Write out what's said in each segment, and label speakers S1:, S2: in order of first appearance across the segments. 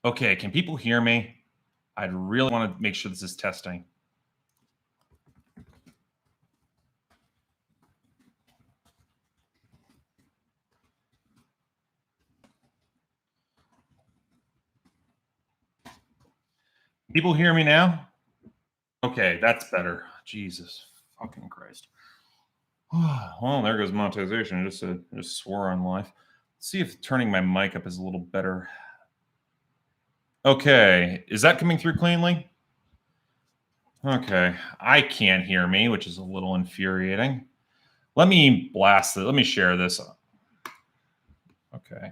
S1: Okay, can people hear me? I'd really want to make sure this is testing. People hear me now? Okay, that's better. Jesus fucking Christ. Well, there goes monetization. I just swore on live. Let's see if turning my mic up is a little better. Okay, is that coming through cleanly? Okay, I can't hear me, which is a little infuriating. Let me blast it. Let me share this. Okay,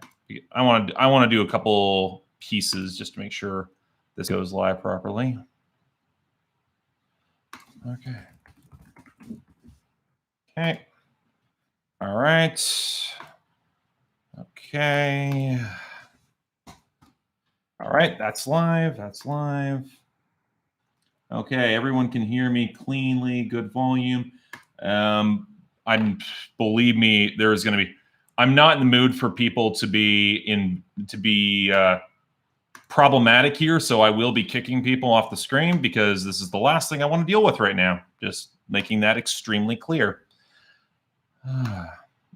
S1: I want to do a couple pieces just to make sure this goes live properly. Okay. Okay. All right. Okay. All right, that's live. That's live. Okay, everyone can hear me cleanly, good volume. Believe me, there is going to be. I'm not in the mood for people to be problematic here, so I will be kicking people off the screen because this is the last thing I want to deal with right now. Just making that extremely clear.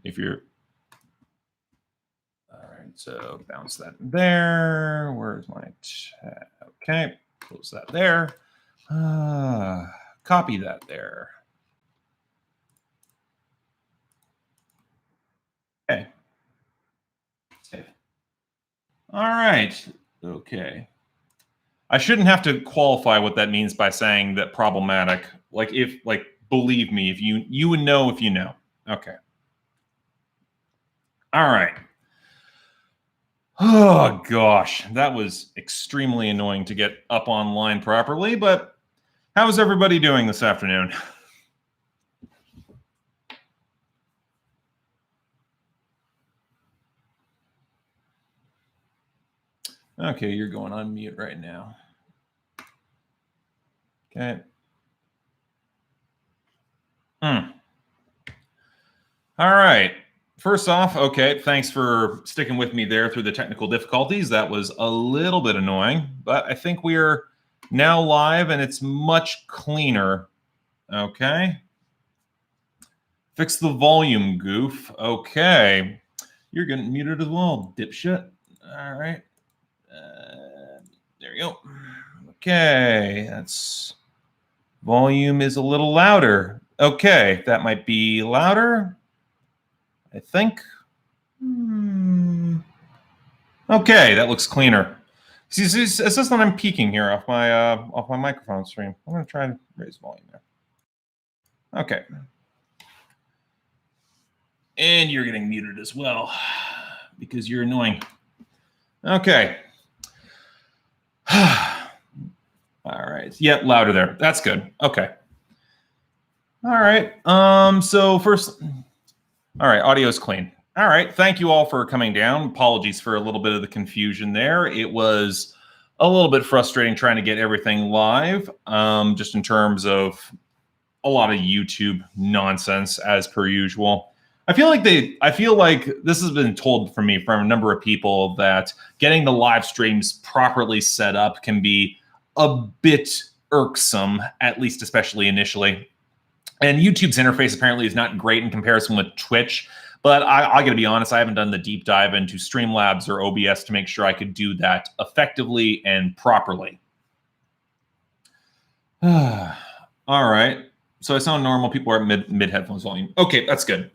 S1: If you're all right, so bounce that there. Where's my tab? Okay, close that there. Copy that there. Okay. Save. All right. Okay. I shouldn't have to qualify what that means by saying that problematic. Believe me, if you would know if you know. Okay. All right. Oh gosh, that was extremely annoying to get up online properly, but how's everybody doing this afternoon? Okay, you're going on mute right now. Okay. All right. First off, okay, thanks for sticking with me there through the technical difficulties. That was a little bit annoying, but I think we are now live and it's much cleaner. Okay. Fix the volume goof. Okay. You're getting muted as well, dipshit. All right. There you go. Okay. That's volume is a little louder. Okay. That might be louder, I think. Okay. That looks cleaner. See, it says that I'm peaking here off my microphone stream. I'm going to try and raise volume there. Okay. And you're getting muted as well because you're annoying. Okay. All right. Yep, louder there. That's good. Okay. All right. So first, all right, audio's clean. All right. Thank you all for coming down. Apologies for a little bit of the confusion there. It was a little bit frustrating trying to get everything live, just in terms of a lot of YouTube nonsense as per usual. I feel like this has been told for me from a number of people that getting the live streams properly set up can be a bit irksome, at least especially initially. And YouTube's interface apparently is not great in comparison with Twitch, but I got to be honest, I haven't done the deep dive into Streamlabs or OBS to make sure I could do that effectively and properly. All right. So I sound normal. People are at mid headphones volume. Okay, that's good.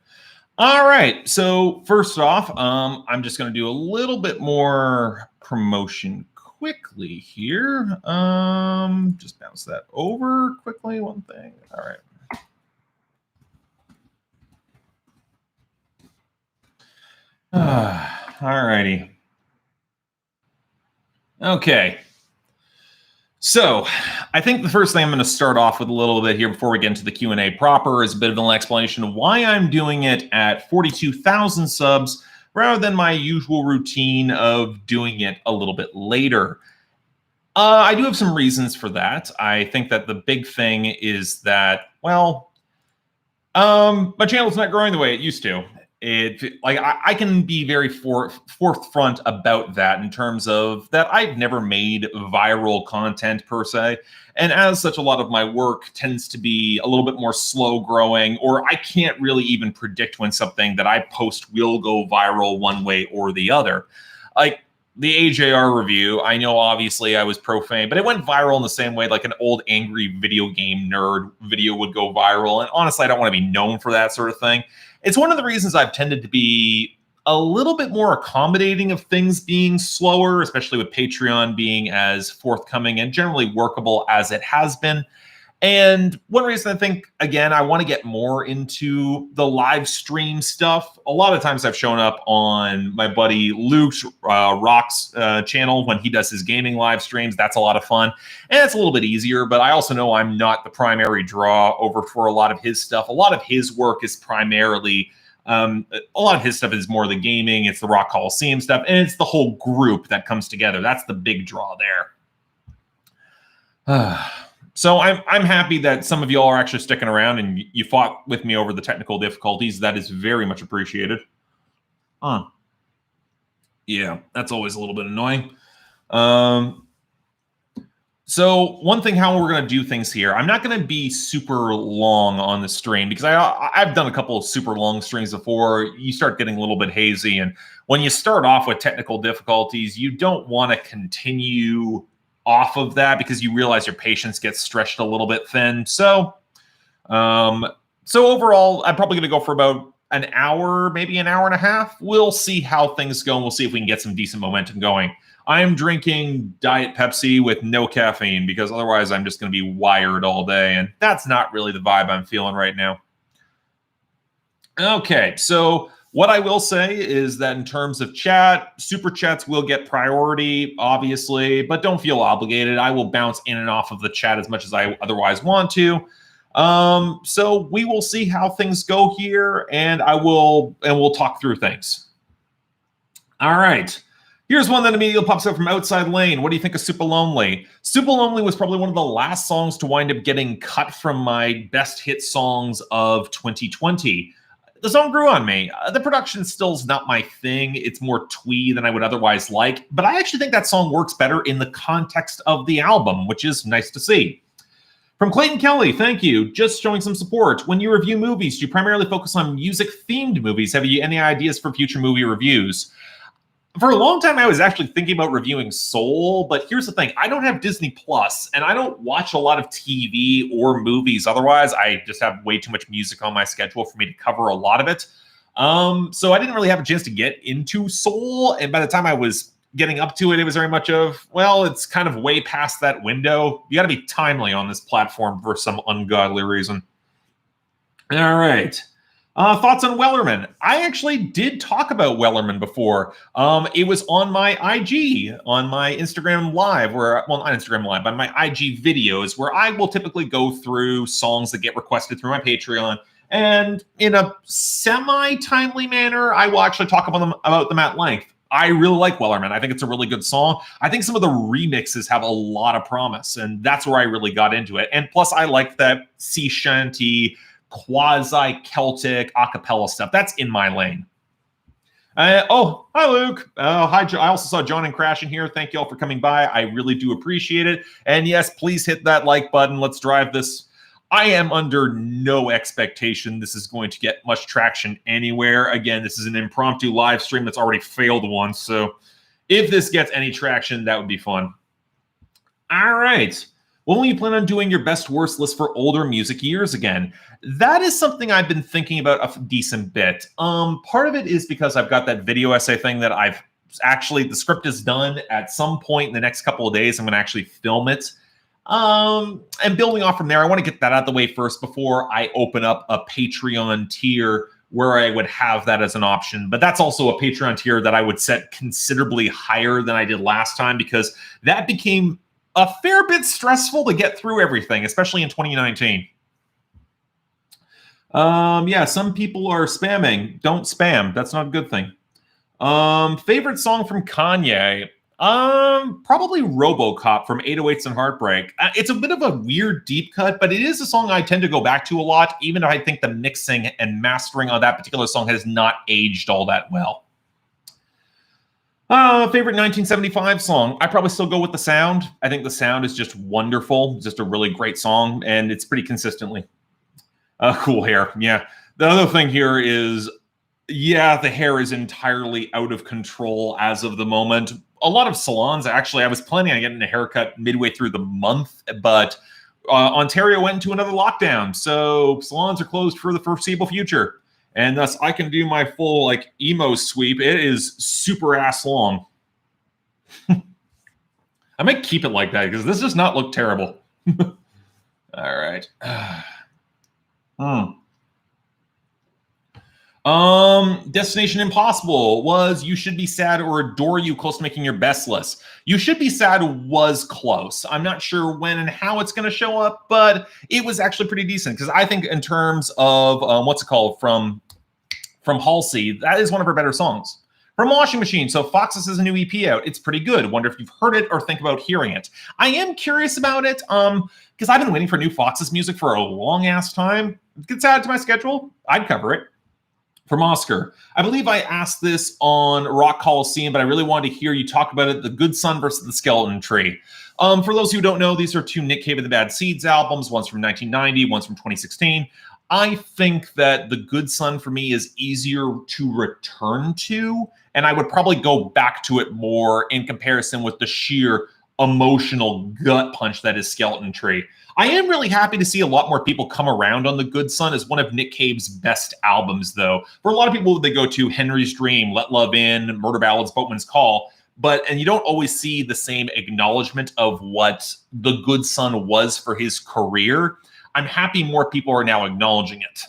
S1: All right. So first off, I'm just going to do a little bit more promotion quickly here. Just bounce that over quickly. One thing. All right. All righty. Okay. So I think the first thing I'm going to start off with a little bit here before we get into the Q&A proper is a bit of an explanation of why I'm doing it at 42,000 subs rather than my usual routine of doing it a little bit later. I do have some reasons for that. I think that the big thing is that, well, my channel's not growing the way it used to. I can be very forthfront about that in terms of that I've never made viral content per se. And as such, a lot of my work tends to be a little bit more slow growing, or I can't really even predict when something that I post will go viral one way or the other. Like the AJR review, I know obviously I was profane, but it went viral in the same way like an old angry video game nerd video would go viral. And honestly, I don't want to be known for that sort of thing. It's one of the reasons I've tended to be a little bit more accommodating of things being slower, especially with Patreon being as forthcoming and generally workable as it has been. And one reason I think, again, I want to get more into the live stream stuff. A lot of times I've shown up on my buddy Luke's Rock's channel when he does his gaming live streams. That's a lot of fun. And it's a little bit easier, but I also know I'm not the primary draw over for a lot of his stuff. A lot of his work is primarily a lot of his stuff is more the gaming, it's the Rock Coliseum stuff, and it's the whole group that comes together. That's the big draw there. So I'm happy that some of y'all are actually sticking around and you fought with me over the technical difficulties. That is very much appreciated. Yeah, that's always a little bit annoying. So one thing, how we're going to do things here, I'm not going to be super long on the stream because I've done a couple of super long streams before. You start getting a little bit hazy. And when you start off with technical difficulties, you don't want to continue off of that because you realize your patience gets stretched a little bit thin. So overall, I'm probably going to go for about an hour, maybe an hour and a half. We'll see how things go, and we'll see if we can get some decent momentum going. I'm drinking Diet Pepsi with no caffeine because otherwise I'm just going to be wired all day, and that's not really the vibe I'm feeling right now. Okay, so what I will say is that in terms of chat, super chats will get priority, obviously, but don't feel obligated. I will bounce in and off of the chat as much as I otherwise want to. So we will see how things go here, and we'll talk through things. All right. Here's one that immediately pops up from Outside Lane. What do you think of Super Lonely? Super Lonely was probably one of the last songs to wind up getting cut from my best hit songs of 2020. The song grew on me. The production still is not my thing. It's more twee than I would otherwise like, but I actually think that song works better in the context of the album, which is nice to see. From Clayton Kelly, thank you. Just showing some support. When you review movies, do you primarily focus on music-themed movies? Have you any ideas for future movie reviews? For a long time, I was actually thinking about reviewing Soul, but here's the thing. I don't have Disney Plus, and I don't watch a lot of TV or movies. Otherwise, I just have way too much music on my schedule for me to cover a lot of it. So I didn't really have a chance to get into Soul, and by the time I was getting up to it, it was very much of, well, it's kind of way past that window. You got to be timely on this platform for some ungodly reason. All right. Thoughts on Wellerman? I actually did talk about Wellerman before. It was on my IG, on my Instagram Live, well, not Instagram Live, but my IG videos, where I will typically go through songs that get requested through my Patreon, and in a semi-timely manner, I will actually talk about them at length. I really like Wellerman. I think it's a really good song. I think some of the remixes have a lot of promise, and that's where I really got into it. And plus, I like that sea shanty, quasi-Celtic a cappella stuff. That's in my lane. Hi, Luke. Hi, I also saw John and Crash in here. Thank you all for coming by. I really do appreciate it. And yes, please hit that like button. Let's drive this. I am under no expectation this is going to get much traction anywhere. Again, this is an impromptu live stream that's already failed once. So if this gets any traction, that would be fun. All right. When will you plan on doing your best worst list for older music years again? That is something I've been thinking about a decent bit. Part of it is because I've got that video essay thing that I've actually, the script is done. At some point in the next couple of days, I'm going to actually film it. And building off from there, I want to get that out of the way first before I open up a Patreon tier where I would have that as an option. But that's also a Patreon tier that I would set considerably higher than I did last time, because that became a fair bit stressful to get through everything, especially in 2019. Yeah, some people are spamming. Don't spam. That's not a good thing. Favorite song from Kanye? Probably RoboCop from 808s and Heartbreak. It's a bit of a weird deep cut, but it is a song I tend to go back to a lot, even though I think the mixing and mastering of that particular song has not aged all that well. Favorite 1975 song? I probably still go with The Sound. I think The Sound is just wonderful. Just a really great song, and it's pretty consistently. Cool hair. Yeah. The other thing here is, yeah, the hair is entirely out of control as of the moment. A lot of salons, actually, I was planning on getting a haircut midway through the month, but Ontario went into another lockdown, so salons are closed for the foreseeable future. And thus, I can do my full like emo sweep. It is super ass long. I might keep it like that because this does not look terrible. All right. Destination Impossible was You Should Be Sad or Adore You, close to making your best list. You Should Be Sad was close. I'm not sure when and how it's going to show up, but it was actually pretty decent because I think in terms of what's it called from Halsey, that is one of her better songs. From Washing Machine, so Foxes has a new EP out. It's pretty good. Wonder if you've heard it or think about hearing it. I am curious about it because I've been waiting for new Foxes music for a long ass time. It gets added to my schedule. I'd cover it. From Oscar, I believe I asked this on Rock Coliseum, but I really wanted to hear you talk about it, The Good Son versus the Skeleton Tree. For those who don't know, these are two Nick Cave and the Bad Seeds albums. One's from 1990, one's from 2016. I think that The Good Son for me is easier to return to, and I would probably go back to it more in comparison with the sheer emotional gut punch that is Skeleton Tree. I am really happy to see a lot more people come around on The Good Son as one of Nick Cave's best albums, though. For a lot of people, they go to Henry's Dream, Let Love In, Murder Ballads, Boatman's Call, and you don't always see the same acknowledgement of what The Good Son was for his career. I'm happy more people are now acknowledging it.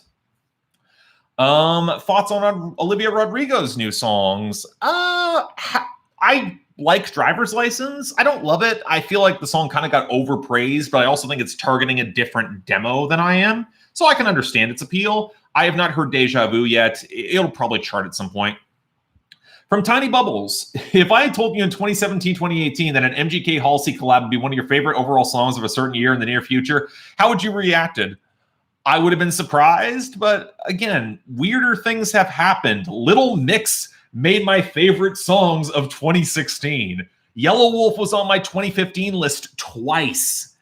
S1: Thoughts on Olivia Rodrigo's new songs? I like Driver's License. I don't love it. I feel like the song kind of got overpraised, but I also think it's targeting a different demo than I am. So I can understand its appeal. I have not heard Deja Vu yet. It'll probably chart at some point. From Tiny Bubbles, if I had told you in 2017, 2018 that an MGK Halsey collab would be one of your favorite overall songs of a certain year in the near future, how would you reacted? I would have been surprised, but again, weirder things have happened. Little Mix made my favorite songs of 2016. Yellow Wolf was on my 2015 list twice.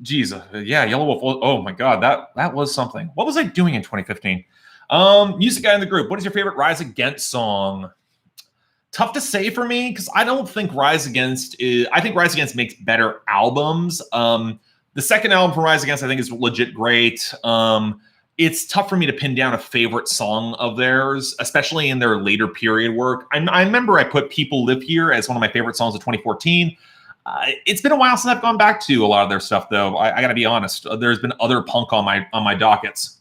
S1: Jeez, yeah, Yellow Wolf. Oh my God, that was something. What was I doing in 2015? Music guy in the group. What is your favorite Rise Against song? Tough to say for me because I don't think Rise Against is. I think Rise Against makes better albums. The second album from Rise Against I think is legit great. It's tough for me to pin down a favorite song of theirs, especially in their later period work. I remember I put People Live Here as one of my favorite songs of 2014. It's been a while since I've gone back to a lot of their stuff, though. I got to be honest. There's been other punk on my dockets.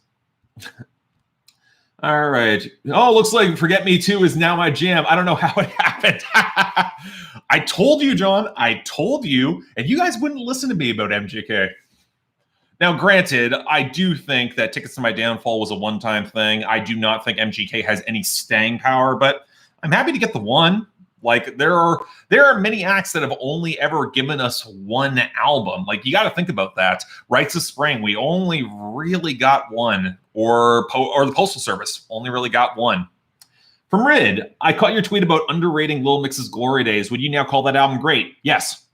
S1: All right. Oh, looks like Forget Me Too is now my jam. I don't know how it happened. I told you, John. I told you, and you guys wouldn't listen to me about MGK. Now, granted, I do think that Tickets to My Downfall was a one-time thing. I do not think MGK has any staying power, but I'm happy to get the one. Like, there are many acts that have only ever given us one album. Like, you got to think about that. Rites of Spring, we only really got one. Or the Postal Service only really got one. From Rid, I caught your tweet about underrating Lil Mix's Glory Days. Would you now call that album great? Yes.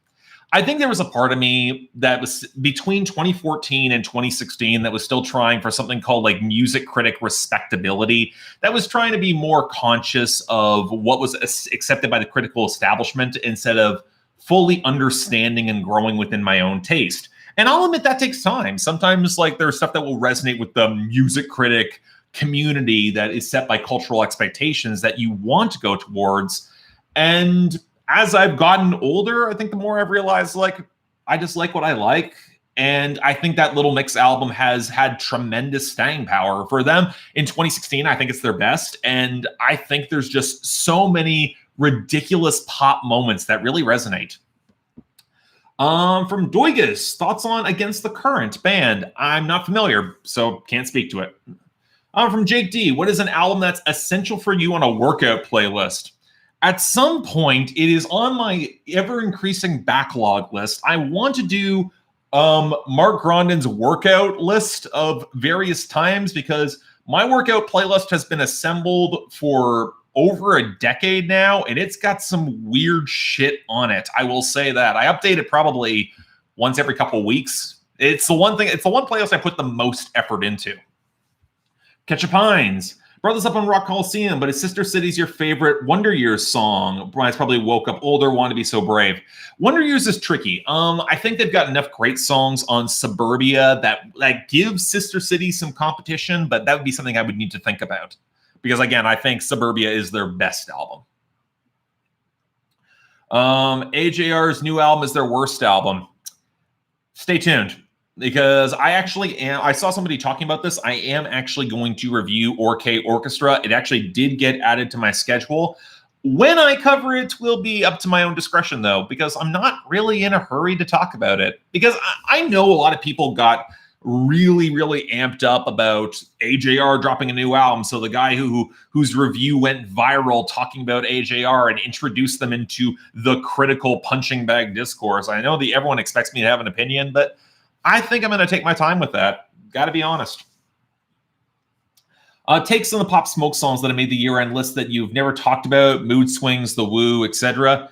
S1: I think there was a part of me that was between 2014 and 2016 that was still trying for something called like music critic respectability, that was trying to be more conscious of what was accepted by the critical establishment instead of fully understanding and growing within my own taste. And I'll admit that takes time. Sometimes like there's stuff that will resonate with the music critic community that is set by cultural expectations that you want to go towards. And as I've gotten older, I think the more I've realized, like, I just like what I like. And I think that Little Mix album has had tremendous staying power for them. In 2016, I think it's their best. And I think there's just so many ridiculous pop moments that really resonate. From Doigas, thoughts on Against the Current band? I'm not familiar, so can't speak to it. From Jake D, what is an album that's essential for you on a workout playlist? At some point, it is on my ever-increasing backlog list. I want to do Mark Grondin's workout list of various times, because my workout playlist has been assembled for over a decade now, and it's got some weird shit on it. I will say that. I update it probably once every couple of weeks. It's the one playlist I put the most effort into. Ketchup Hines brought this up on Rock Coliseum, but his Sister City's your favorite Wonder Years song. Brian's probably woke up older, want to be so brave. Wonder Years is tricky. I think they've got enough great songs on Suburbia that gives Sister City some competition, but that would be something I would need to think about. Because again, I think Suburbia is their best album. AJR's new album is their worst album. Stay tuned. Because I saw somebody talking about this. I am actually going to review Orke Orchestra. It actually did get added to my schedule. When I cover it will be up to my own discretion, though, because I'm not really in a hurry to talk about it. Because I know a lot of people got really, really amped up about AJR dropping a new album. So the guy whose review went viral talking about AJR and introduced them into the critical punching bag discourse. I know that everyone expects me to have an opinion, but I think I'm going to take my time with that. Got to be honest. Takes on the Pop Smoke songs that have made the year-end list that you've never talked about, Mood Swings, The Woo, etc.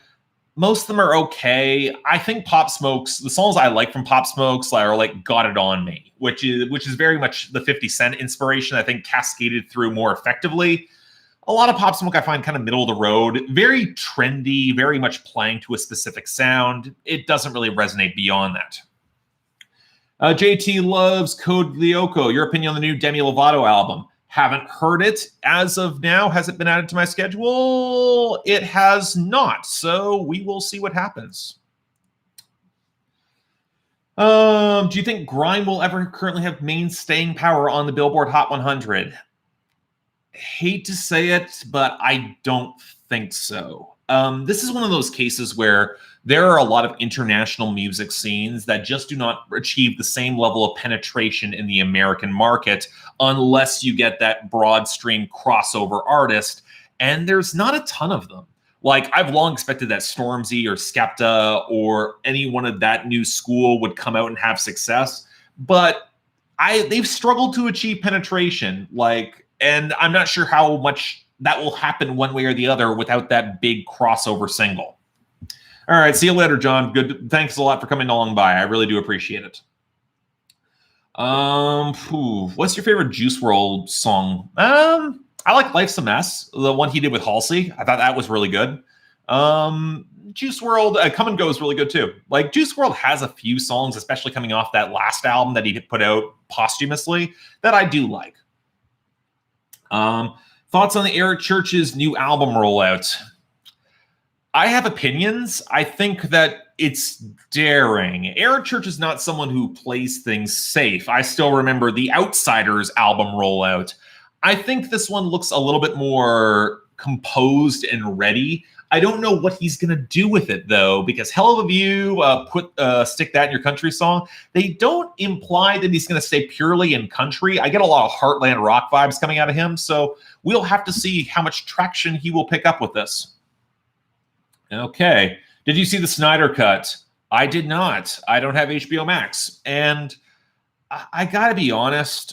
S1: Most of them are okay. I think Pop Smokes, the songs I like from Pop Smokes are like Got It On Me, which is very much the 50 Cent inspiration, I think cascaded through more effectively. A lot of Pop Smoke I find kind of middle of the road, very trendy, very much playing to a specific sound. It doesn't really resonate beyond that. JT loves Code Lyoko. Your opinion on the new Demi Lovato album? Haven't heard it as of now. Has it been added to my schedule? It has not. So we will see what happens. Do you think grime will ever currently have main staying power on the Billboard Hot 100? Hate to say it, but I don't think so. This is one of those cases where there are a lot of international music scenes that just do not achieve the same level of penetration in the American market unless you get that broad stream crossover artist, and there's not a ton of them. Like, I've long expected that Stormzy or Skepta or anyone of that new school would come out and have success, but they've struggled to achieve penetration. And I'm not sure how much that will happen one way or the other without that big crossover single. All right, see you later, John. Good. Thanks a lot for coming along by. I really do appreciate it. What's your favorite Juice WRLD song? I like Life's a Mess, the one he did with Halsey. I thought that was really good. Juice WRLD, Come and Go is really good too. Like, Juice WRLD has a few songs, especially coming off that last album that he put out posthumously, that I do like. Thoughts on the Eric Church's new album rollout? I have opinions. I think that it's daring. Eric Church is not someone who plays things safe. I still remember the Outsiders album rollout. I think this one looks a little bit more composed and ready. I don't know what he's going to do with it, though, because Hell of a View, Stick That in Your Country song, they don't imply that he's going to stay purely in country. I get a lot of Heartland rock vibes coming out of him, so we'll have to see how much traction he will pick up with this. Okay. Did you see the Snyder Cut? I did not. I don't have HBO Max. And I got to be honest,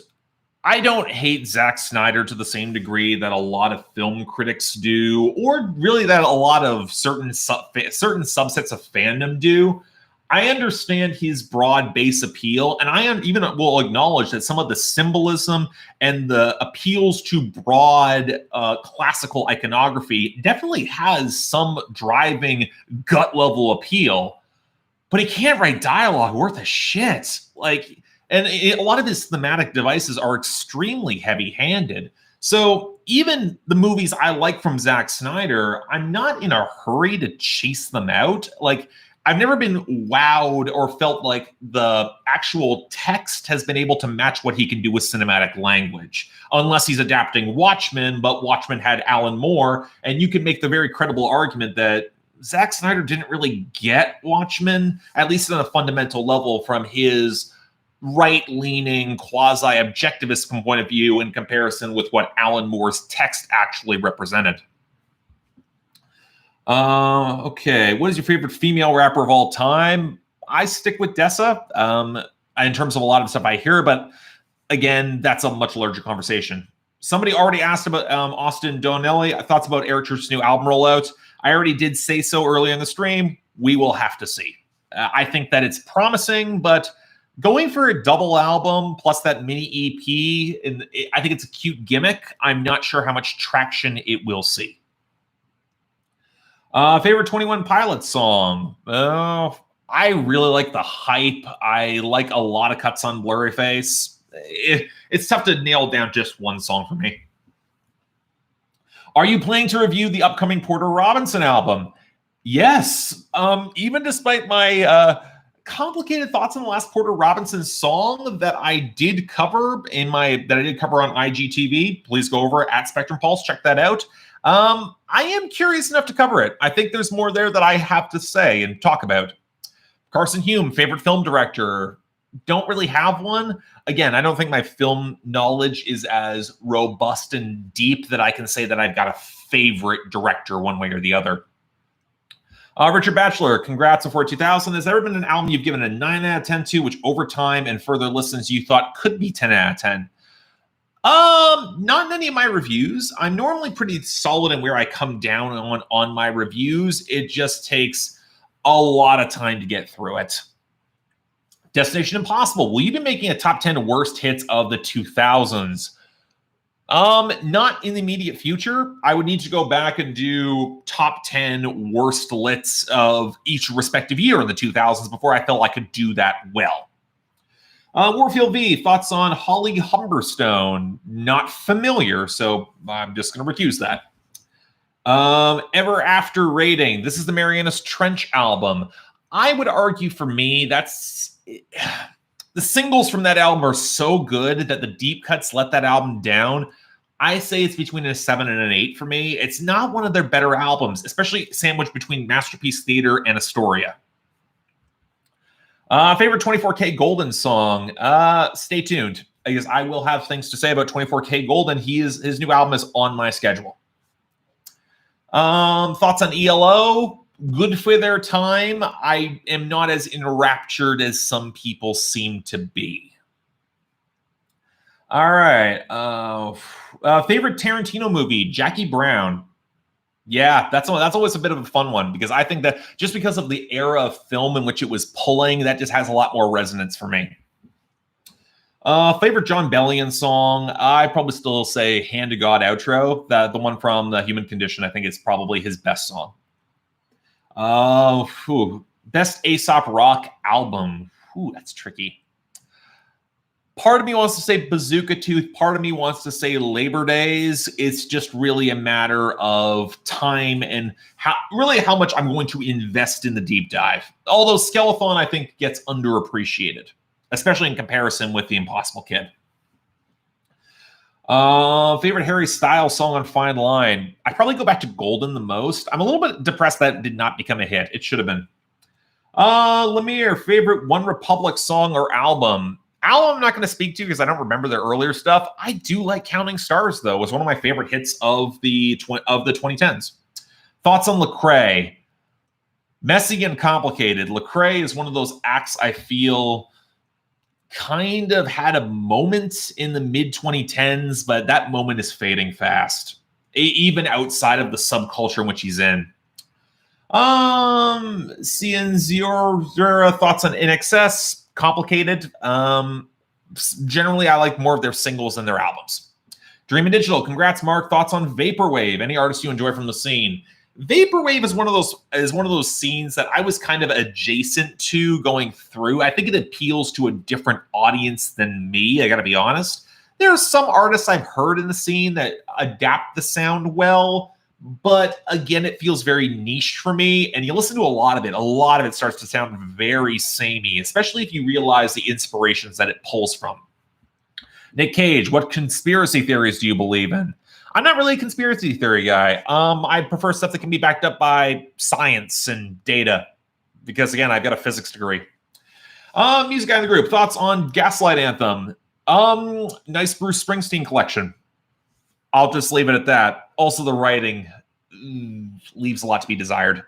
S1: I don't hate Zack Snyder to the same degree that a lot of film critics do, or really that a lot of certain subsets of fandom do. I understand his broad base appeal, and I even will acknowledge that some of the symbolism and the appeals to broad classical iconography definitely has some driving gut-level appeal, but he can't write dialogue worth a shit. A lot of his thematic devices are extremely heavy-handed. So even the movies I like from Zack Snyder, I'm not in a hurry to chase them out. I've never been wowed or felt like the actual text has been able to match what he can do with cinematic language, unless he's adapting Watchmen, but Watchmen had Alan Moore, and you could make the very credible argument that Zack Snyder didn't really get Watchmen, at least on a fundamental level, from his right-leaning, quasi-objectivist point of view in comparison with what Alan Moore's text actually represented. Okay. What is your favorite female rapper of all time? I stick with Dessa in terms of a lot of stuff I hear, but again, that's a much larger conversation. Somebody already asked about Austin Donnelly. Thoughts about Eric Church's new album rollout. I already did say so earlier in the stream. We will have to see. I think that it's promising, but going for a double album plus that mini EP, I think it's a cute gimmick. I'm not sure how much traction it will see. Favorite 21 Pilots song? I really like the hype. I like a lot of cuts on Blurry Face. It's tough to nail down just one song for me. Are you planning to review the upcoming Porter Robinson album? Yes. Even despite my complicated thoughts on the last Porter Robinson song that I did cover on IGTV, please go over at Spectrum Pulse, check that out. I am curious enough to cover it. I think there's more there that I have to say and talk about. Carson Hume, favorite film director. Don't really have one. Again, I don't think my film knowledge is as robust and deep that I can say that I've got a favorite director one way or the other. Richard Batchelor, congrats on 2000. Has there ever been an album you've given a 9 out of 10 to, which over time and further listens you thought could be 10 out of 10? Not in any of my reviews. I'm normally pretty solid in where I come down on my reviews. It just takes a lot of time to get through it. Destination Impossible. Will you be making a top 10 worst hits of the 2000s? Not in the immediate future. I would need to go back and do top 10 worst lits of each respective year in the 2000s before I felt I could do that well. Warfield V, thoughts on Holly Humberstone? Not familiar, so I'm just going to recuse that. Ever After Rating. This is the Marianas Trench album. I would argue for me, the singles from that album are so good that the deep cuts let that album down. I say it's between a 7 and an 8 for me. It's not one of their better albums, especially sandwiched between Masterpiece Theater and Astoria. Favorite 24K Golden song? Stay tuned, because I will have things to say about 24K Golden. His new album is on my schedule. Thoughts on ELO? Good for their time. I am not as enraptured as some people seem to be. All right. Favorite Tarantino movie? Jackie Brown. Yeah, that's always a bit of a fun one, because I think that just because of the era of film in which it was pulling, that just has a lot more resonance for me. Favorite John Bellion song? I probably still say Hand to God outro. The one from The Human Condition. I think it's probably his best song. Best Aesop Rock album. That's tricky. Part of me wants to say Bazooka Tooth. Part of me wants to say Labor Days. It's just really a matter of time and how much I'm going to invest in the deep dive. Although Skeleton, I think, gets underappreciated, especially in comparison with The Impossible Kid. Favorite Harry Styles song on Fine Line? I'd probably go back to Golden the most. I'm a little bit depressed that it did not become a hit. It should have been. Lemire, favorite One Republic song or album? Album I'm not going to speak to because I don't remember their earlier stuff. I do like Counting Stars, though. It was one of my favorite hits of the 2010s. Thoughts on Lecrae? Messy and complicated. Lecrae is one of those acts I feel kind of had a moment in the mid-2010s, but that moment is fading fast, even outside of the subculture in which he's in. Seeing your thoughts on INXS? Complicated. Generally, I like more of their singles than their albums. Dream and Digital, congrats, Mark. Thoughts on Vaporwave? Any artists you enjoy from the scene? Vaporwave is one of those scenes that I was kind of adjacent to going through. I think it appeals to a different audience than me. I got to be honest. There are some artists I've heard in the scene that adapt the sound well, but again, it feels very niche for me. And you listen to a lot of it starts to sound very samey, especially if you realize the inspirations that it pulls from. Nick Cage, what conspiracy theories do you believe in? I'm not really a conspiracy theory guy. I prefer stuff that can be backed up by science and data, because again, I've got a physics degree. Music guy in the group, thoughts on Gaslight Anthem? Nice Bruce Springsteen collection. I'll just leave it at that. Also, the writing, leaves a lot to be desired.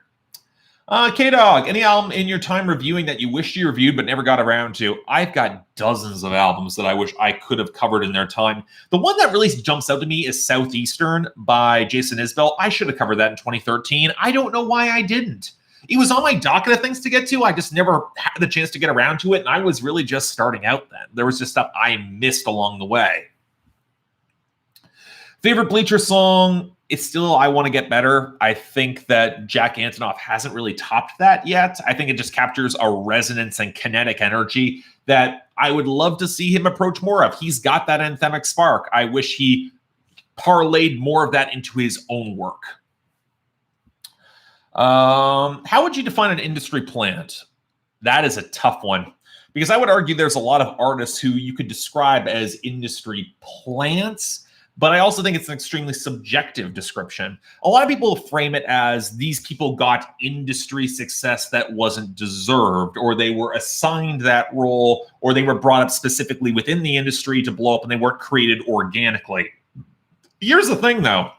S1: K-Dog, any album in your time reviewing that you wished you reviewed but never got around to? I've got dozens of albums that I wish I could have covered in their time. The one that really jumps out to me is Southeastern by Jason Isbell. I should have covered that in 2013. I don't know why I didn't. It was on my docket of things to get to. I just never had the chance to get around to it, and I was really just starting out then. There was just stuff I missed along the way. Favorite Bleacher song? It's still I Want to Get Better. I think that Jack Antonoff hasn't really topped that yet. I think it just captures a resonance and kinetic energy that I would love to see him approach more of. He's got that anthemic spark. I wish he parlayed more of that into his own work. How would you define an industry plant? That is a tough one, because I would argue there's a lot of artists who you could describe as industry plants, but I also think it's an extremely subjective description. A lot of people frame it as these people got industry success that wasn't deserved, or they were assigned that role, or they were brought up specifically within the industry to blow up and they weren't created organically. Here's the thing, though.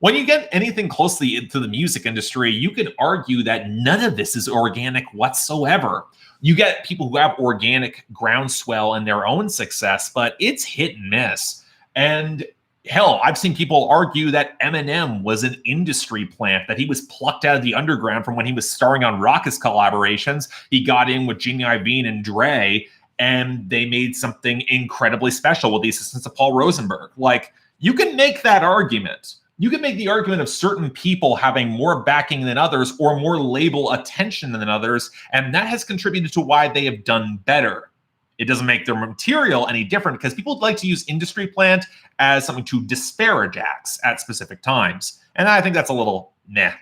S1: When you get anything closely into the music industry, you could argue that none of this is organic whatsoever. You get people who have organic groundswell in their own success, but it's hit and miss. And hell, I've seen people argue that Eminem was an industry plant, that he was plucked out of the underground from when he was starring on Rawkus collaborations. He got in with Jimmy Iovine and Dre, and they made something incredibly special with the assistance of Paul Rosenberg. Like, you can make that argument. You can make the argument of certain people having more backing than others or more label attention than others, and that has contributed to why they have done better. It doesn't make their material any different, because people like to use industry plant as something to disparage acts at specific times. And I think that's a little meh.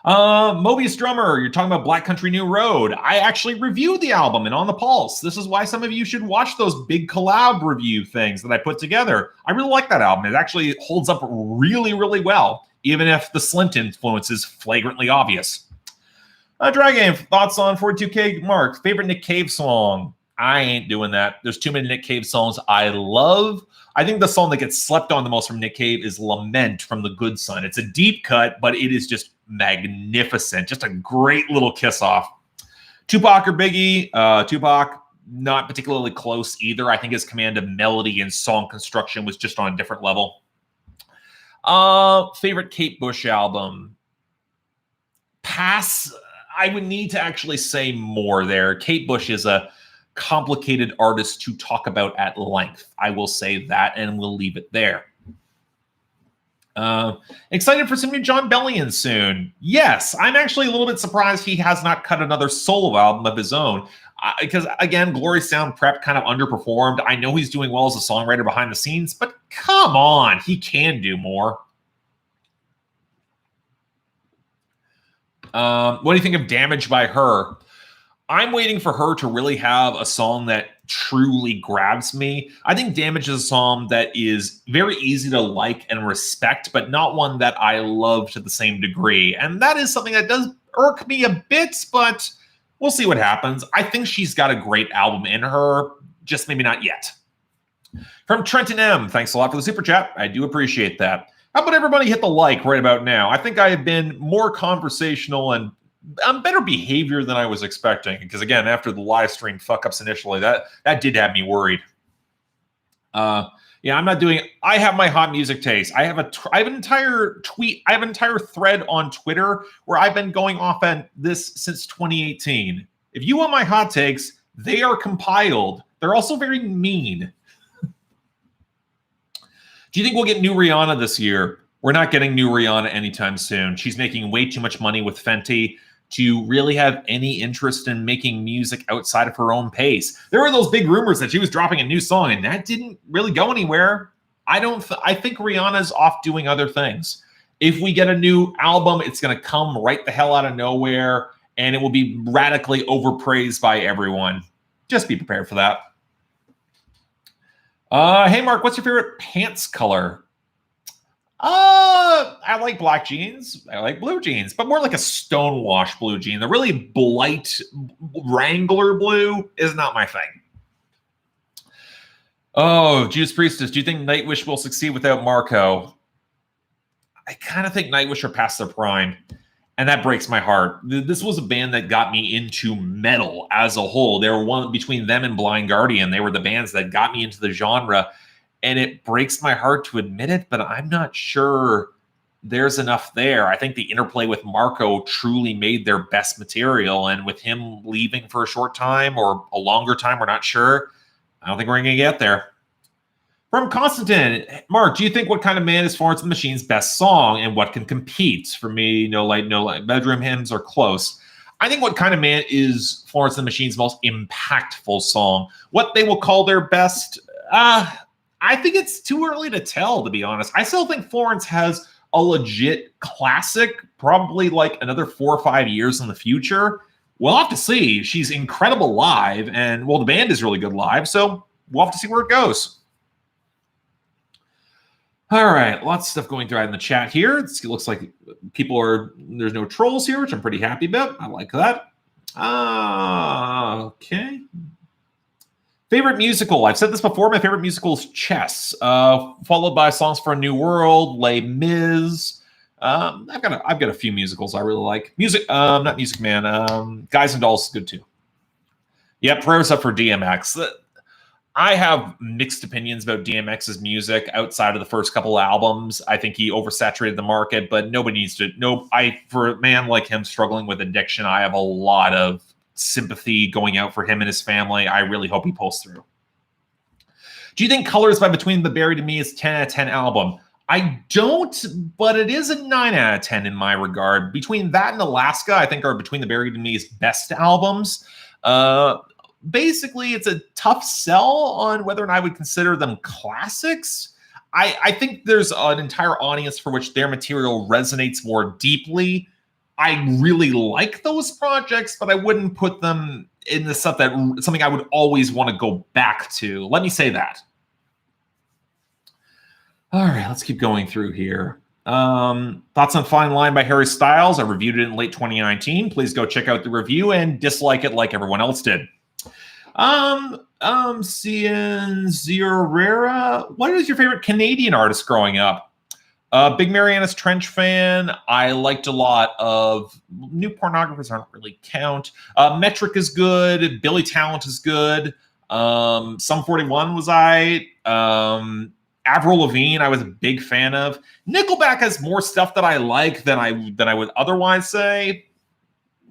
S1: Mobius Drummer, you're talking about Black Country New Road. I actually reviewed the album and On the Pulse. This is why some of you should watch those big collab review things that I put together. I really like that album. It actually holds up really, really well, even if the Slint influence is flagrantly obvious. Dry Game, thoughts on 42K Mark? Favorite Nick Cave song? I ain't doing that. There's too many Nick Cave songs I love. I think the song that gets slept on the most from Nick Cave is Lament from The Good Son. It's a deep cut, but it is just magnificent. Just a great little kiss off. Tupac or Biggie? Tupac, not particularly close either. I think his command of melody and song construction was just on a different level. Favorite Kate Bush album? Pass. I would need to actually say more there. Kate Bush is a complicated artist to talk about at length. I will say that, and we'll leave it there. Excited for some new John Bellion soon. Yes, I'm actually a little bit surprised he has not cut another solo album of his own. Because, again, Glory Sound Prep kind of underperformed. I know he's doing well as a songwriter behind the scenes, but come on, he can do more. What do you think of Damage by Her? I'm waiting for her to really have a song that truly grabs me. I think Damage is a song that is very easy to like and respect, but not one that I love to the same degree. And that is something that does irk me a bit, but we'll see what happens. I think she's got a great album in her, just maybe not yet. From Trenton M, thanks a lot for the super chat. I do appreciate that. How about everybody hit the like right about now? I think I have been more conversational and better behavior than I was expecting, because again, after the live stream fuck ups initially, that did have me worried. Yeah, I'm not doing. I have my hot music taste. I have an entire thread on Twitter where I've been going off on this since 2018. If you want my hot takes, they are compiled. They're also very mean. Do you think we'll get new Rihanna this year? We're not getting new Rihanna anytime soon. She's making way too much money with Fenty to really have any interest in making music outside of her own pace. There were those big rumors that she was dropping a new song, and that didn't really go anywhere. I think Rihanna's off doing other things. If we get a new album, it's going to come right the hell out of nowhere, and it will be radically overpraised by everyone. Just be prepared for that. Hey, Mark, what's your favorite pants color? I like black jeans. I like blue jeans, but more like a stonewash blue jean. The really blight Wrangler blue is not my thing. Oh, Judas Priestess, do you think Nightwish will succeed without Marco? I kind of think Nightwish are past their prime. And that breaks my heart. This was a band that got me into metal as a whole. They were one between them and Blind Guardian. They were the bands that got me into the genre. And it breaks my heart to admit it, but I'm not sure there's enough there. I think the interplay with Marco truly made their best material. And with him leaving for a short time or a longer time, we're not sure. I don't think we're going to get there. From Constantine, Mark, do you think What Kind of Man is Florence and the Machine's best song and what can compete? For me, No Light, No Light. Bedroom Hymns are close. I think What Kind of Man is Florence and the Machine's most impactful song. What they will call their best, I think it's too early to tell, to be honest. I still think Florence has a legit classic, probably like another 4 or 5 years in the future. We'll have to see. She's incredible live, and, well, the band is really good live, so we'll have to see where it goes. All right, lots of stuff going through in the chat here. It looks like there's no trolls here, which I'm pretty happy about. I like that. Okay. Favorite musical. I've said this before. My favorite musical is Chess, followed by Songs for a New World, Les Mis. I've got a few musicals I really like. Not Music Man. Guys and Dolls is good too. Yeah, prayers up for DMX. I have mixed opinions about DMX's music outside of the first couple albums. I think he oversaturated the market, but nobody needs to know. For a man like him struggling with addiction, I have a lot of sympathy going out for him and his family. I really hope he pulls through. Do you think Colors by Between the Buried and Me is 10 out of 10 album? I don't, but it is a 9 out of 10 in my regard. Between that and Alaska, I think are Between the Buried and Me's best albums. Basically, it's a tough sell on whether or not I would consider them classics. I think there's an entire audience for which their material resonates more deeply. I really like those projects, but I wouldn't put them in the stuff that something I would always want to go back to. Let me say that. All right, let's keep going through here. Thoughts on Fine Line by Harry Styles. I reviewed it in late 2019. Please go check out the review and dislike it like everyone else did. Cian Zierera, what is your favorite Canadian artist growing up? Big Marianas Trench fan. I liked a lot of New Pornographers. I don't really count. Metric is good. Billy Talent is good. Sum 41 was Avril Lavigne, I was a big fan of. Nickelback has more stuff that I like than I would otherwise say.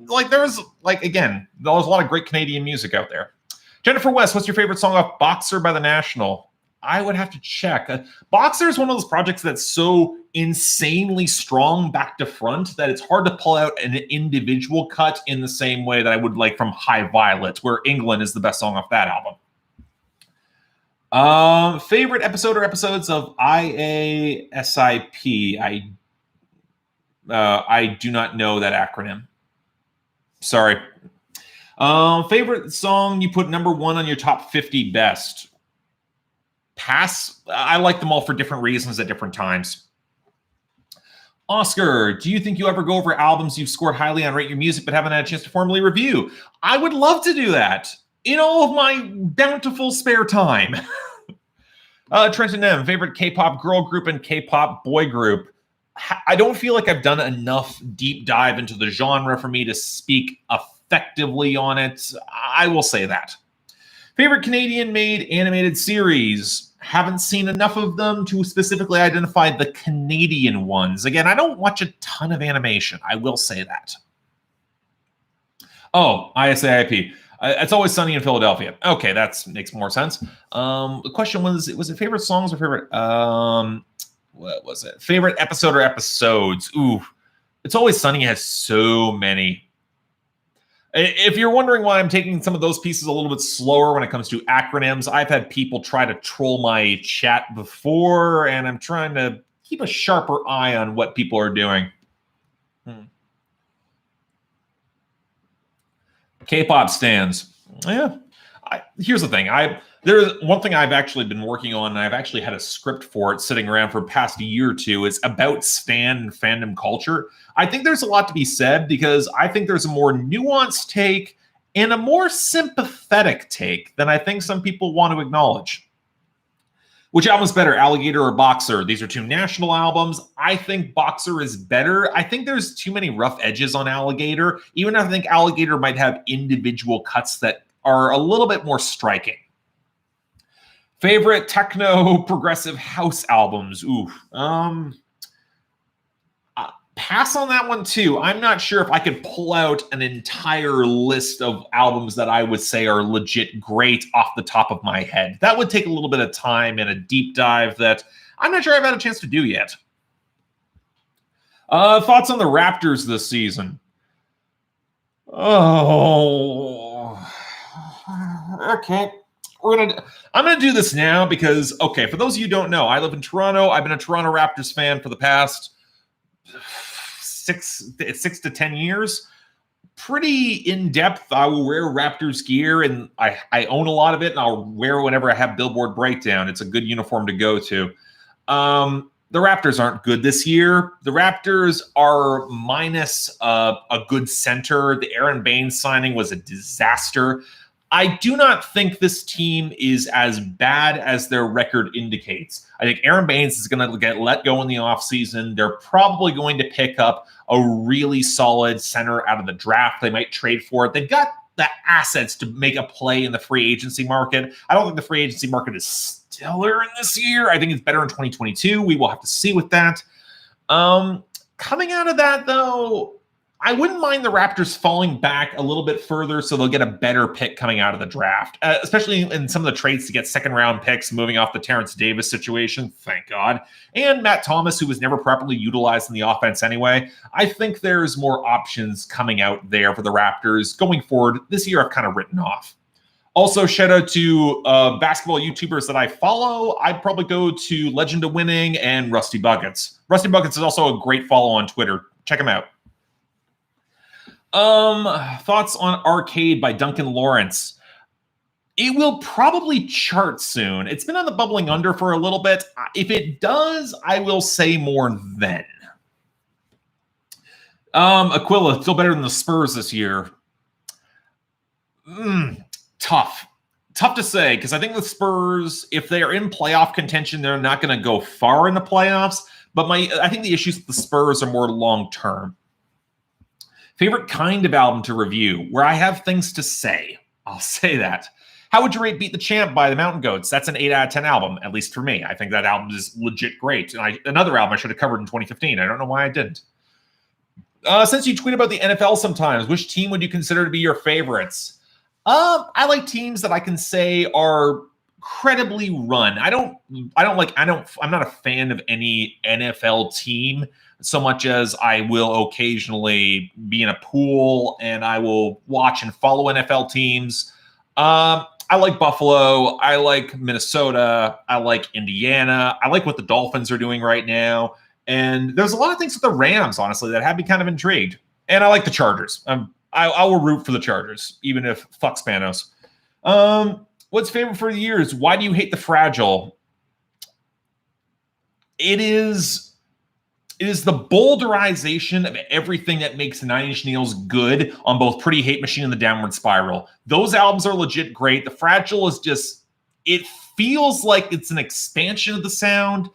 S1: There's a lot of great Canadian music out there. Jennifer West, what's your favorite song off Boxer by The National? I would have to check. Boxer is one of those projects that's so insanely strong back to front that it's hard to pull out an individual cut in the same way that I would like from High Violet, where England is the best song off that album. Favorite episode or episodes of IASIP? I do not know that acronym. Sorry. Favorite song you put number 1 on your top 50 best? Pass. I like them all for different reasons at different times. Oscar, do you think you ever go over albums you've scored highly on Rate Your Music but haven't had a chance to formally review? I would love to do that in all of my bountiful spare time. Trenton M, favorite K-pop girl group and K-pop boy group. I don't feel like I've done enough deep dive into the genre for me to speak effectively on it. I will say that. Favorite Canadian-made animated series. Haven't seen enough of them to specifically identify the Canadian ones. Again, I don't watch a ton of animation. I will say that. Oh, ISAIP. It's Always Sunny in Philadelphia. Okay, that makes more sense. The question was it favorite songs or favorite... what was it? Favorite episode or episodes? Ooh, It's Always Sunny has so many. If you're wondering why I'm taking some of those pieces a little bit slower when it comes to acronyms, I've had people try to troll my chat before, and I'm trying to keep a sharper eye on what people are doing. K-pop stands. Yeah. Here's the thing. There's one thing I've actually been working on, and I've actually had a script for it sitting around for the past year or two. It's about stan and fandom culture. I think there's a lot to be said because I think there's a more nuanced take and a more sympathetic take than I think some people want to acknowledge. Which album is better, Alligator or Boxer? These are two national albums. I think Boxer is better. I think there's too many rough edges on Alligator. Even I think Alligator might have individual cuts that are a little bit more striking. Favorite techno progressive house albums? Ooh. Pass on that one too. I'm not sure if I could pull out an entire list of albums that I would say are legit great off the top of my head. That would take a little bit of time and a deep dive that I'm not sure I've had a chance to do yet. Thoughts on the Raptors this season? Oh, okay. I'm gonna do this now because, okay, for those of you who don't know, I live in Toronto. I've been a Toronto Raptors fan for the past 6 to 10 years. Pretty in-depth. I will wear Raptors gear, and I own a lot of it, and I'll wear whenever I have Billboard Breakdown. It's a good uniform to go to. The Raptors aren't good this year. The Raptors are minus a good center. The Aaron Baines signing was a disaster. I do not think this team is as bad as their record indicates. I think Aaron Baines is going to get let go in the offseason. They're probably going to pick up a really solid center out of the draft. They might trade for it. They've got the assets to make a play in the free agency market. I don't think the free agency market is stellar in this year. I think it's better in 2022. We will have to see with that. Coming out of that, though, I wouldn't mind the Raptors falling back a little bit further so they'll get a better pick coming out of the draft, especially in some of the trades to get second-round picks, moving off the Terrence Davis situation, thank God, and Matt Thomas, who was never properly utilized in the offense anyway. I think there's more options coming out there for the Raptors going forward. This year I've kind of written off. Also, shout out to basketball YouTubers that I follow. I'd probably go to Legend of Winning and Rusty Buckets. Rusty Buckets is also a great follow on Twitter. Check him out. Thoughts on Arcade by Duncan Lawrence. It will probably chart soon. It's been on the bubbling under for a little bit. If it does, I will say more then. Aquila, still better than the Spurs this year. Tough to say, because I think the Spurs, if they're in playoff contention, they're not going to go far in the playoffs. But I think the issues with the Spurs are more long-term. Favorite kind of album to review, where I have things to say. I'll say that. How would you rate Beat the Champ by the Mountain Goats? That's an 8 out of 10 album, at least for me. I think that album is legit great. And another album I should have covered in 2015. I don't know why I didn't. Since you tweet about the NFL sometimes, which team would you consider to be your favorites? I like teams that I can say are credibly run. I'm not a fan of any NFL team so much as I will occasionally be in a pool and I will watch and follow NFL teams. I like Buffalo. I like Minnesota. I like Indiana. I like what the Dolphins are doing right now. And there's a lot of things with the Rams, honestly, that have me kind of intrigued. And I like the Chargers. I will root for the Chargers, even if fuck Spanos. What's favorite for the years? Why do you hate the Fragile? It is the boulderization of everything that makes Nine Inch Nails good on both Pretty Hate Machine and The Downward Spiral. Those albums are legit great. The Fragile is just, it feels like it's an expansion of the sound,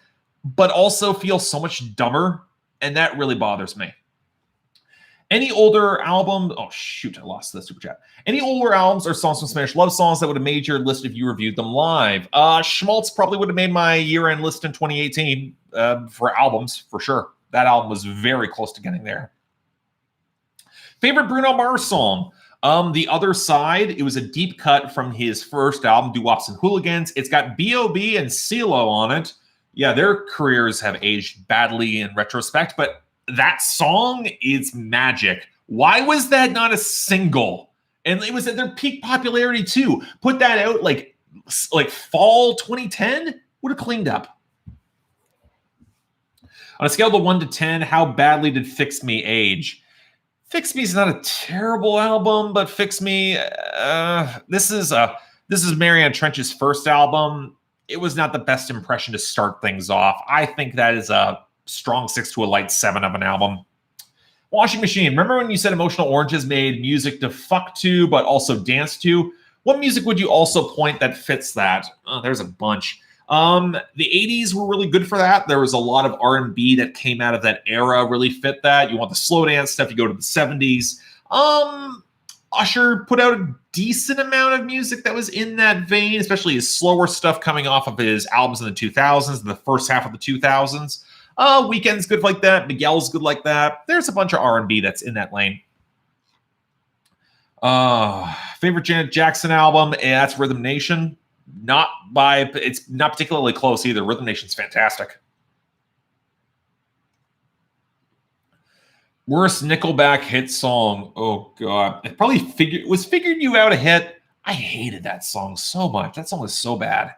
S1: but also feels so much dumber, and that really bothers me. Any older album, oh shoot, I lost the super chat. Any older albums or songs from Smash Love songs that would have made your list if you reviewed them live? Schmaltz probably would have made my year-end list in 2018 for albums, for sure. That album was very close to getting there. Favorite Bruno Mars song? The Other Side. It was a deep cut from his first album, Doo-Wops and Hooligans. It's got B.O.B. and CeeLo on it. Yeah, their careers have aged badly in retrospect, but that song is magic. Why was that not a single? And it was at their peak popularity too. Put that out like fall 2010, would have cleaned up. On a scale of 1 to 10, how badly did Fix Me age? Fix Me is not a terrible album, but Fix Me, this is Marianne Trench's first album. It was not the best impression to start things off. I think that is a strong 6 to a light 7 of an album. Washing Machine. Remember when you said Emotional Oranges made music to fuck to, but also dance to? What music would you also point that fits that? Oh, there's a bunch. The 80s were really good for that. There was a lot of R&B that came out of that era, really fit that. You want the slow dance stuff, you go to the 70s. Usher put out a decent amount of music that was in that vein, especially his slower stuff coming off of his albums in the 2000s, in the first half of the 2000s. Weeknd's good like that. Miguel's good like that. There's a bunch of R&B that's in that lane. Favorite Janet Jackson album? That's Rhythm Nation. It's not particularly close either. Rhythm Nation's fantastic. Worst Nickelback hit song. Oh god, it probably Figured You Out a hit. I hated that song so much. That song was so bad.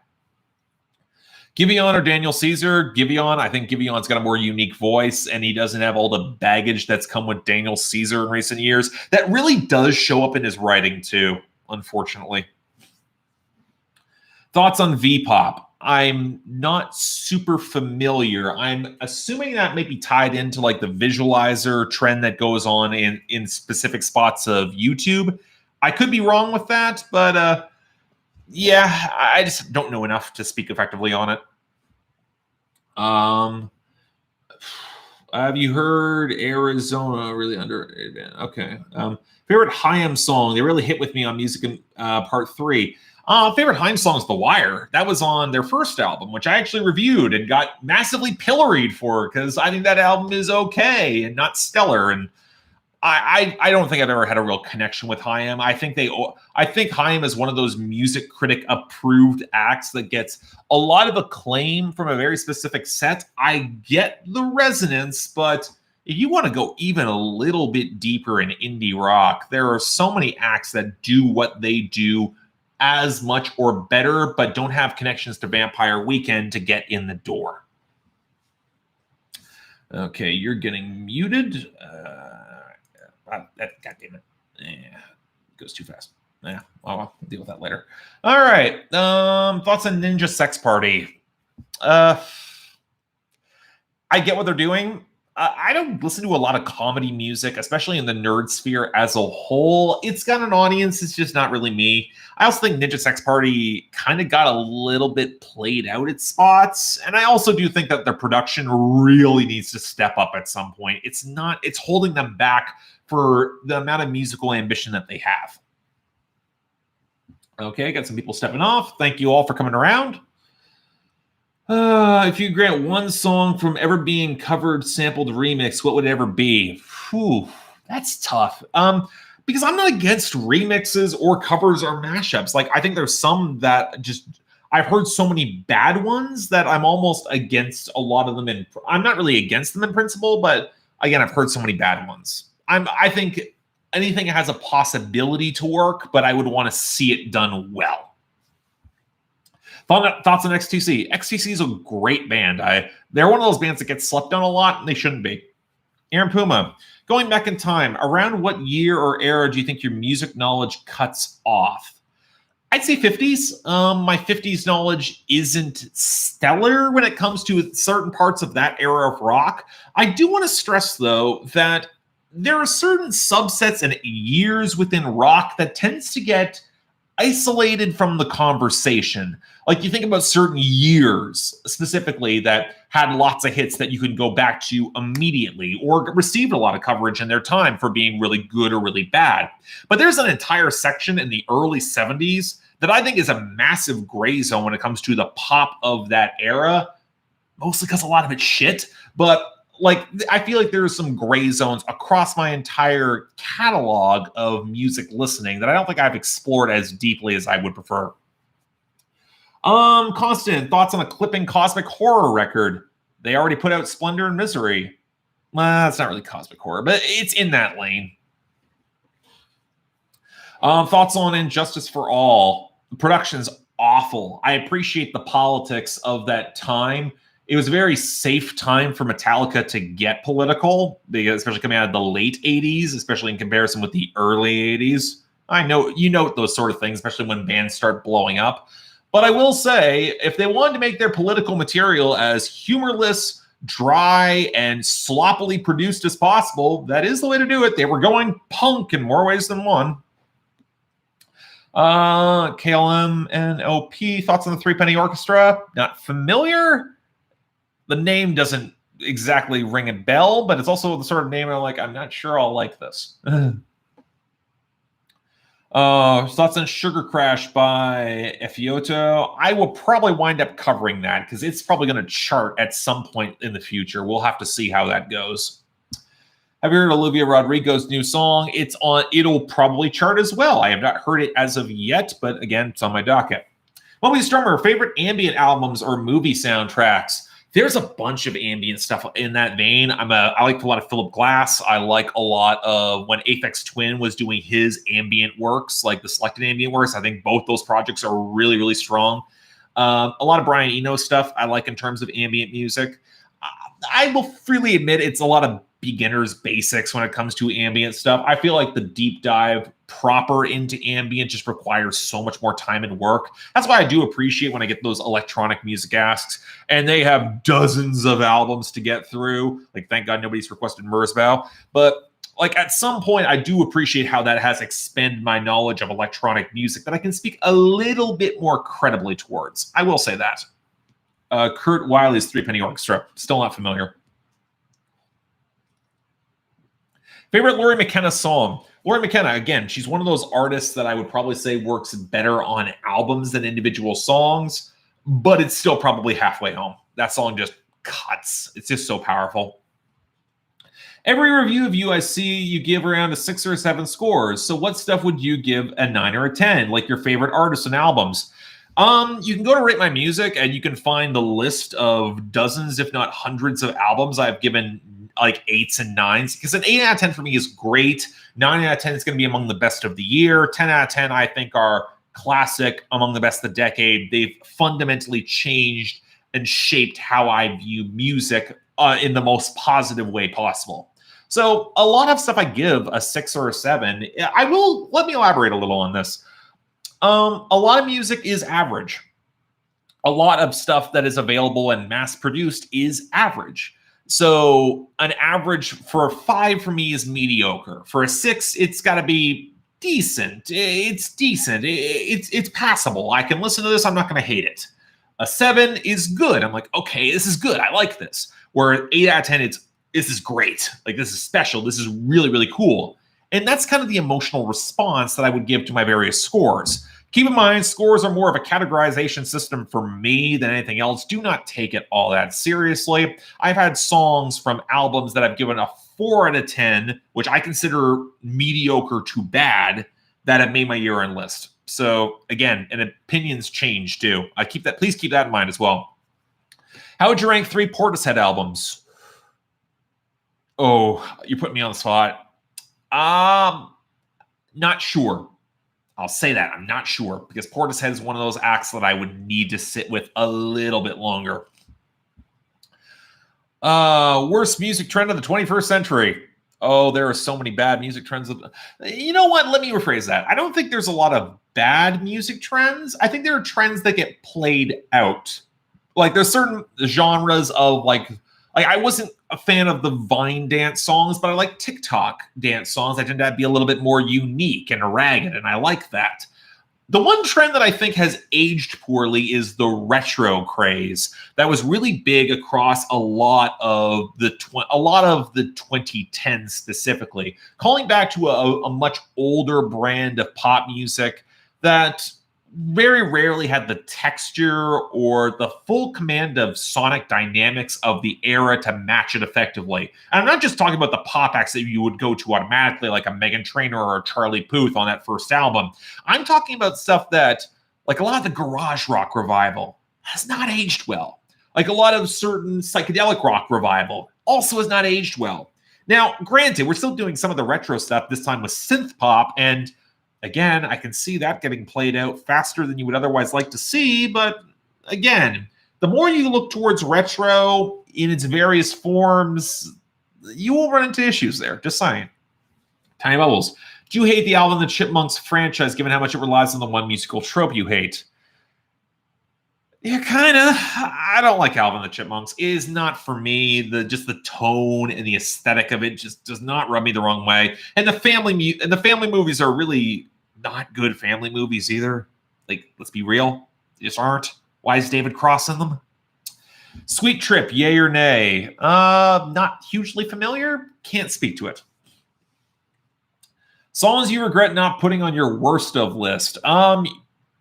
S1: Giveon or Daniel Caesar? Giveon. I think Giveon's got a more unique voice, and he doesn't have all the baggage that's come with Daniel Caesar in recent years. That really does show up in his writing too, unfortunately. Thoughts on V-pop? I'm not super familiar. I'm assuming that may be tied into like the visualizer trend that goes on in specific spots of YouTube. I could be wrong with that, but yeah, I just don't know enough to speak effectively on it. Have you heard Arizona really underrated band? Okay. Favorite Haim song? They really hit with me on Music in Part 3. Favorite Haim song is The Wire. That was on their first album, which I actually reviewed and got massively pilloried for because I think that album is okay and not stellar. And I don't think I've ever had a real connection with Haim. I think Haim is one of those music critic approved acts that gets a lot of acclaim from a very specific set. I get the resonance, but if you want to go even a little bit deeper in indie rock, there are so many acts that do what they do as much or better, but don't have connections to Vampire Weekend to get in the door. Okay, you're getting muted. God damn it. Yeah, it goes too fast. Yeah, I'll deal with that later. All right. Thoughts on Ninja Sex Party? I get what they're doing. I don't listen to a lot of comedy music, especially in the nerd sphere as a whole. It's got an audience. It's just not really me. I also think Ninja Sex Party kind of got a little bit played out at spots. And I also do think that their production really needs to step up at some point. It's holding them back for the amount of musical ambition that they have. Okay, got some people stepping off. Thank you all for coming around. If you grant one song from ever being covered, sampled, remixed, what would it ever be? Whew, that's tough. Because I'm not against remixes or covers or mashups. Like, I think there's some that I've heard so many bad ones that I'm almost against a lot of them. I'm not really against them in principle, but again, I've heard so many bad ones. I think anything has a possibility to work, but I would want to see it done well. Thoughts on XTC? XTC is a great band. They're one of those bands that gets slept on a lot, and they shouldn't be. Aaron Puma, going back in time, around what year or era do you think your music knowledge cuts off? I'd say 50s. My 50s knowledge isn't stellar when it comes to certain parts of that era of rock. I do want to stress, though, that there are certain subsets and years within rock that tends to get isolated from the conversation. Like, you think about certain years specifically that had lots of hits that you can go back to immediately or received a lot of coverage in their time for being really good or really bad. But there's an entire section in the early 70s that I think is a massive gray zone when it comes to the pop of that era, mostly because a lot of it's shit. But like, I feel like there are some gray zones across my entire catalog of music listening that I don't think I've explored as deeply as I would prefer. Constant, thoughts on a clipping cosmic horror record? They already put out Splendor and Misery. Well, it's not really cosmic horror, but it's in that lane. Thoughts on Injustice for All? The production's awful. I appreciate the politics of that time. It was a very safe time for Metallica to get political, especially coming out of the late 80s, especially in comparison with the early 80s. I know you note those sort of things, especially when bands start blowing up. But I will say, if they wanted to make their political material as humorless, dry, and sloppily produced as possible, that is the way to do it. They were going punk in more ways than one. KLM and OP, thoughts on the Three Penny Orchestra? Not familiar. The name doesn't exactly ring a bell, but it's also the sort of name I'm not sure I'll like this. Thoughts on Sugar Crash by Efioto? I will probably wind up covering that because it's probably going to chart at some point in the future. We'll have to see how that goes. Have you heard Olivia Rodrigo's new song? It'll probably chart as well. I have not heard it as of yet, but again, it's on my docket. Moby's Drummer, favorite ambient albums or movie soundtracks? There's a bunch of ambient stuff in that vein. I like a lot of Philip Glass. I like a lot of when Aphex Twin was doing his ambient works, like the selected ambient works. I think both those projects are really, really strong. A lot of Brian Eno stuff I like in terms of ambient music. I will freely admit it's a lot of beginner's basics when it comes to ambient stuff. I feel like the deep dive proper into ambient just requires so much more time and work. That's why I do appreciate when I get those electronic music asks and they have dozens of albums to get through. Like, thank God nobody's requested Merzbow. But like at some point, I do appreciate how that has expanded my knowledge of electronic music that I can speak a little bit more credibly towards. I will say that. Kurt Wiley's Three Penny Orchestra. Still not familiar. Favorite Lori McKenna song? Lori McKenna, again, she's one of those artists that I would probably say works better on albums than individual songs, but it's still probably halfway home. That song just cuts. It's just so powerful. Every review of you I see, you give around a 6 or 7 scores. So what stuff would you give a 9 or a 10? Like your favorite artists and albums? You can go to Rate My Music and you can find the list of dozens, if not hundreds of albums I've given like 8s and 9s, because an 8 out of 10 for me is great. 9 out of 10 is going to be among the best of the year. 10 out of 10 I think are classic, among the best of the decade. They've fundamentally changed and shaped how I view music in the most positive way possible. So a lot of stuff I give a 6 or a 7. Let me elaborate a little on this. A lot of music is average. A lot of stuff that is available and mass produced is average. So an average for a 5 for me is mediocre. For a 6, it's got to be decent. It's decent. It's passable. I can listen to this. I'm not going to hate it. A 7 is good. I'm like, okay, this is good. I like this. Where 8 out of 10, this is great. Like, this is special. This is really, really cool. And that's kind of the emotional response that I would give to my various scores. Keep in mind, scores are more of a categorization system for me than anything else. Do not take it all that seriously. I've had songs from albums that I've given a 4 out of 10, which I consider mediocre to bad, that have made my year-end list. So again, and opinions change too. Please keep that in mind as well. How would you rank 3 Portishead albums? Oh, you put me on the spot. Not sure. I'll say that. I'm not sure because Portishead is one of those acts that I would need to sit with a little bit longer. Worst music trend of the 21st century. Oh, there are so many bad music trends. You know what? Let me rephrase that. I don't think there's a lot of bad music trends. I think there are trends that get played out. Like there's certain genres of like I wasn't a fan of the Vine dance songs, but I like TikTok dance songs. I tend to be a little bit more unique and ragged, and I like that. The one trend that I think has aged poorly is the retro craze that was really big across a lot of the 2010s specifically, calling back to a much older brand of pop music that very rarely had the texture or the full command of sonic dynamics of the era to match it effectively. And I'm not just talking about the pop acts that you would go to automatically, like a Meghan Trainor or a Charlie Puth on that first album. I'm talking about stuff that, like a lot of the garage rock revival, has not aged well. Like a lot of certain psychedelic rock revival also has not aged well. Now, granted, we're still doing some of the retro stuff, this time with synth pop, and again, I can see that getting played out faster than you would otherwise like to see. But again, the more you look towards retro in its various forms, you will run into issues there. Just saying. Tiny Bubbles. Do you hate the Alvin and the Chipmunks franchise, given how much it relies on the one musical trope you hate? Yeah, kind of. I don't like Alvin and the Chipmunks. It is not for me. Just the tone and the aesthetic of it just does not rub me the wrong way. And the family movies are really not good family movies either. Like, let's be real. They just aren't. Why is David Cross in them? Sweet Trip, yay or nay? Not hugely familiar. Can't speak to it. Songs you regret not putting on your worst of list.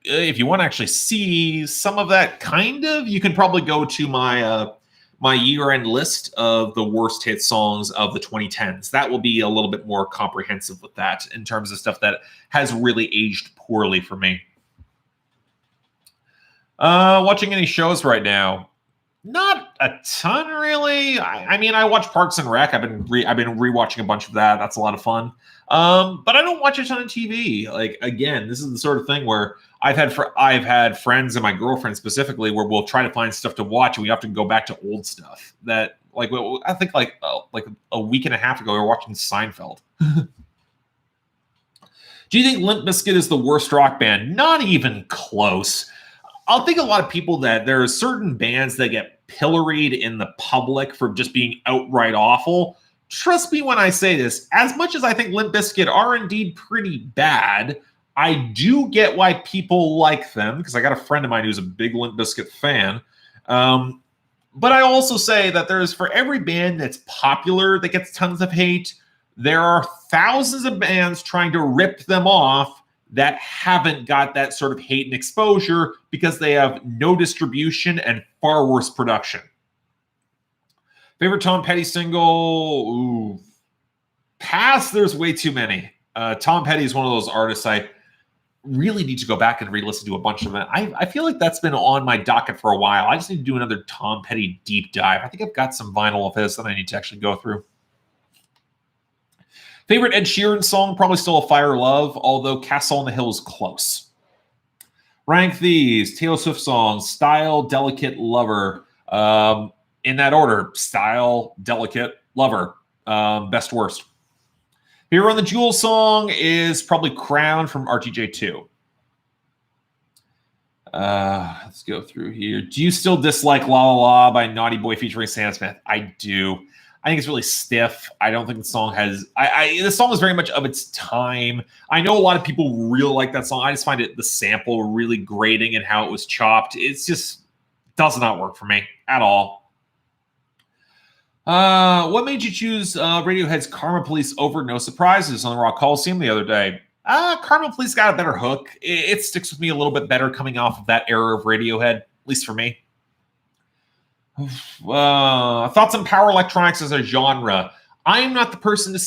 S1: If you want to actually see some of that, kind of, you can probably go to my my year-end list of the worst hit songs of the 2010s. That will be a little bit more comprehensive with that in terms of stuff that has really aged poorly for me. Watching any shows right now? Not a ton, really. I mean, I watch Parks and Rec. I've been rewatching a bunch of that. That's a lot of fun. But I don't watch a ton of TV. Like, again, this is the sort of thing where I've had friends and my girlfriend specifically where we'll try to find stuff to watch, and we have to go back to old stuff. That, like, I think like a week and a half ago we were watching Seinfeld. Do you think Limp Bizkit is the worst rock band? Not even close. I'll think a lot of people that there are certain bands that get pilloried in the public for just being outright awful. Trust me when I say this, as much as I think Limp Bizkit are indeed pretty bad, I do get why people like them, because I got a friend of mine who's a big Limp Bizkit fan. But I also say that there's, for every band that's popular that gets tons of hate, there are thousands of bands trying to rip them off that haven't got that sort of hate and exposure because they have no distribution and far worse production. Favorite Tom Petty single? Ooh. Pass, there's way too many. Tom Petty is one of those artists I really need to go back and re-listen to a bunch of them. I feel like that's been on my docket for a while. I just need to do another Tom Petty deep dive. I think I've got some vinyl of his that I need to actually go through. Favorite Ed Sheeran song? Probably still A Fire Love, although Castle on the Hill is close. Rank these. Taylor Swift songs: Style, Delicate, Lover. In that order: Style, Delicate, Lover. Best, worst. Here on the Jewel song is probably Crown from RTJ2. Let's go through here. Do you still dislike La La La by Naughty Boy featuring Sam Smith? I do. I think it's really stiff. I don't think the song has... the song is very much of its time. I know a lot of people really like that song. I just find the sample really grating and how it was chopped. It's just does not work for me at all. What made you choose Radiohead's Karma Police over No Surprises on the Rock Coliseum the other day? Karma Police got a better hook. It sticks with me a little bit better coming off of that era of Radiohead, at least for me. Thoughts on power electronics as a genre? I am not the person to